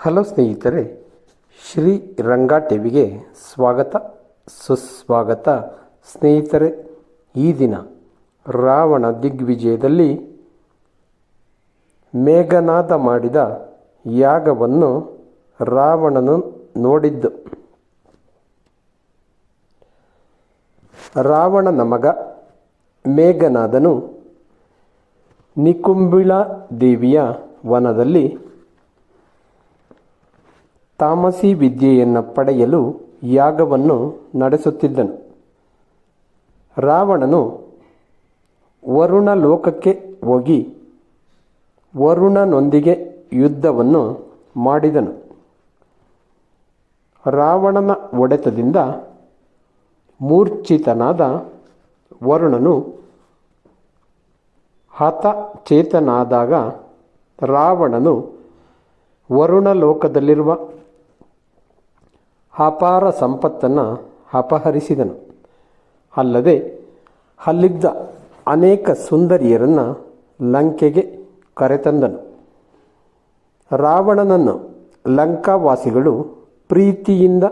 Hello ಸ್ನೇಹಿತರೆ, ಶ್ರೀ ರಂಗ ಟಿವಿಗೆ ಸ್ವಾಗತ ಸುಸ್ವಾಗತ. ಸ್ನೇಹಿತರೆ, ಈ ದಿನ ರಾವಣ ದಿಗ್ವಿಜಯದಲ್ಲಿ ಮೇಘನಾದ ಮಾಡಿದ ಯಾಗವನ್ನು ರಾವಣನು ನೋಡಿದ್ದು. ರಾವಣನ ಮಗ ಮೇಘನಾದನು ನಿಕುಂಬಿಳಾ ದೇವಿಯ ವನದಲ್ಲಿ ತಾಮಸಿ ವಿದ್ಯೆಯನ್ನು ಪಡೆಯಲು ಯಾಗವನ್ನು ನಡೆಸುತ್ತಿದ್ದನು. ರಾವಣನು ವರುಣ ಲೋಕಕ್ಕೆ ಹೋಗಿ ವರುಣನೊಂದಿಗೆ ಯುದ್ಧವನ್ನು ಮಾಡಿದನು. ರಾವಣನ ಹೊಡೆತದಿಂದ ಮೂರ್ಛಿತನಾದ ವರುಣನು ಹತಚೇತನಾದಾಗ ರಾವಣನು ವರುಣ ಲೋಕದಲ್ಲಿರುವ ಅಪಾರ ಸಂಪತ್ತನ್ನು ಅಪಹರಿಸಿದನು. ಅಲ್ಲದೆ ಅಲ್ಲಿದ್ದ ಅನೇಕ ಸುಂದರಿಯರನ್ನು ಲಂಕೆಗೆ ಕರೆತಂದನು. ರಾವಣನನ್ನು ಲಂಕಾವಾಸಿಗಳು ಪ್ರೀತಿಯಿಂದ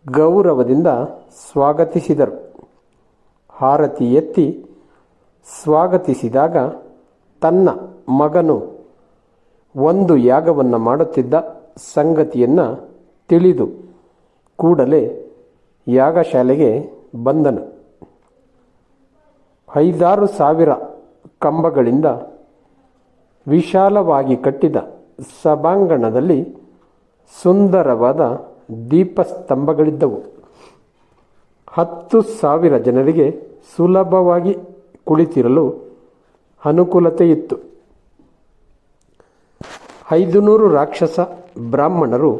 ಗೌರವದಿಂದ ಸ್ವಾಗತಿಸಿದರು. ಆರತಿ ಎತ್ತಿ ಸ್ವಾಗತಿಸಿದಾಗ ತನ್ನ ಮಗನು ಒಂದು ಯಾಗವನ್ನು ಮಾಡುತ್ತಿದ್ದ ಸಂಗತಿಯನ್ನು ತಿಳಿದು ಕೂಡಲೇ ಯಾಗಶಾಲೆಗೆ ಬಂದನು. 5,000 ಕಂಬಗಳಿಂದ ವಿಶಾಲವಾಗಿ ಕಟ್ಟಿದ ಸಭಾಂಗಣದಲ್ಲಿ ಸುಂದರವಾದ ದೀಪಸ್ತಂಭಗಳಿದ್ದವು. 10,000 ಜನರಿಗೆ ಸುಲಭವಾಗಿ ಕುಳಿತಿರಲು ಅನುಕೂಲತೆ ಇತ್ತು. 500 ರಾಕ್ಷಸ ಬ್ರಾಹ್ಮಣರು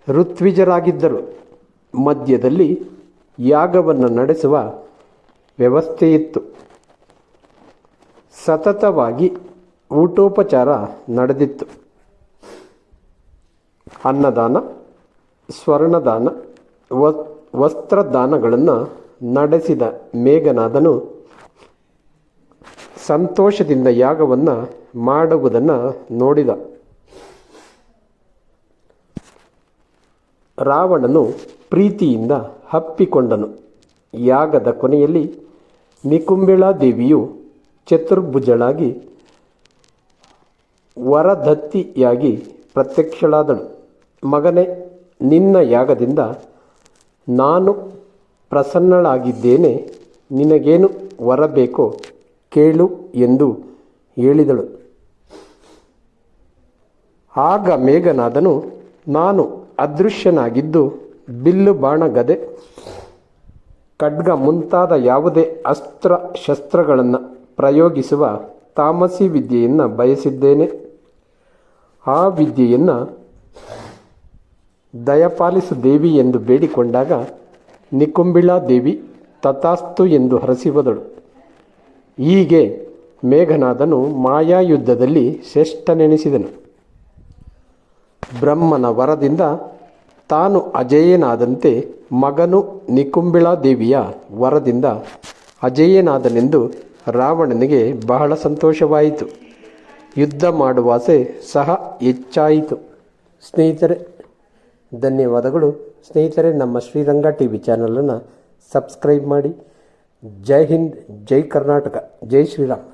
ಋತ್ವಿಜರಾಗಿದ್ದರು. ಮಧ್ಯದಲ್ಲಿ ಯಾಗವನ್ನು ನಡೆಸುವ ವ್ಯವಸ್ಥೆಯಿತ್ತು. ಸತತವಾಗಿ ಊಟೋಪಚಾರ ನಡೆದಿತ್ತು. ಅನ್ನದಾನ, ಸ್ವರ್ಣದಾನ, ವಸ್ತ್ರದಾನಗಳನ್ನು ನಡೆಸಿದ ಮೇಘನಾದನು ಸಂತೋಷದಿಂದ ಯಾಗವನ್ನು ಮಾಡುವುದನ್ನು ನೋಡಿದ. ರಾವಣನು ಪ್ರೀತಿಯಿಂದ ಅಪ್ಪಿಕೊಂಡನು. ಯಾಗದ ಕೊನೆಯಲ್ಲಿ ನಿಕುಂಬಿಳಾ ದೇವಿಯು ಚತುರ್ಭುಜಳಾಗಿ ವರದತ್ತಿಯಾಗಿ ಪ್ರತ್ಯಕ್ಷಳಾದಳು. ಮಗನೇ, ನಿನ್ನ ಯಾಗದಿಂದ ನಾನು ಪ್ರಸನ್ನಳಾಗಿದ್ದೇನೆ. ನಿನಗೇನು ವರ ಬೇಕೋ ಕೇಳು ಎಂದು ಹೇಳಿದಳು. ಆಗ ಮೇಘನಾದನು, ನಾನು ಅದೃಶ್ಯನಾಗಿದ್ದು ಬಿಲ್ಲು, ಬಾಣ, ಗದೆ, ಖಡ್ಗ ಮುಂತಾದ ಯಾವುದೇ ಅಸ್ತ್ರ ಶಸ್ತ್ರಗಳನ್ನು ಪ್ರಯೋಗಿಸುವ ತಾಮಸಿ ವಿದ್ಯೆಯನ್ನು ಬಯಸಿದ್ದೇನೆ. ಆ ವಿದ್ಯೆಯನ್ನು ದಯಪಾಲಿಸು ದೇವಿ ಎಂದು ಬೇಡಿಕೊಂಡಾಗ ನಿಕುಂಬಿಳಾ ದೇವಿ ತಥಾಸ್ತು ಎಂದು ಹರಸಿ ಹೋದಳು. ಹೀಗೆ ಮೇಘನಾದನು ಮಾಯಾಯುದ್ಧದಲ್ಲಿ ಶ್ರೇಷ್ಠನೆನಿಸಿದನು. ಬ್ರಹ್ಮನ ವರದಿಂದ ತಾನು ಅಜೇಯನಾದಂತೆ ಮಗನು ನಿಕುಂಬಿಳಾ ದೇವಿಯ ವರದಿಂದ ಅಜೇಯನಾದನೆಂದು ರಾವಣನಿಗೆ ಬಹಳ ಸಂತೋಷವಾಯಿತು. ಯುದ್ಧ ಮಾಡುವ ಆಸೆ ಸಹ ಹೆಚ್ಚಾಯಿತು. ಸ್ನೇಹಿತರೆ, ಧನ್ಯವಾದಗಳು. ಸ್ನೇಹಿತರೆ, ನಮ್ಮ ಶ್ರೀರಂಗ ಟಿವಿ ಚಾನಲನ್ನು ಸಬ್ಸ್ಕ್ರೈಬ್ ಮಾಡಿ. ಜೈ ಹಿಂದ್, ಜೈ ಕರ್ನಾಟಕ, ಜೈ ಶ್ರೀರಾಮ್.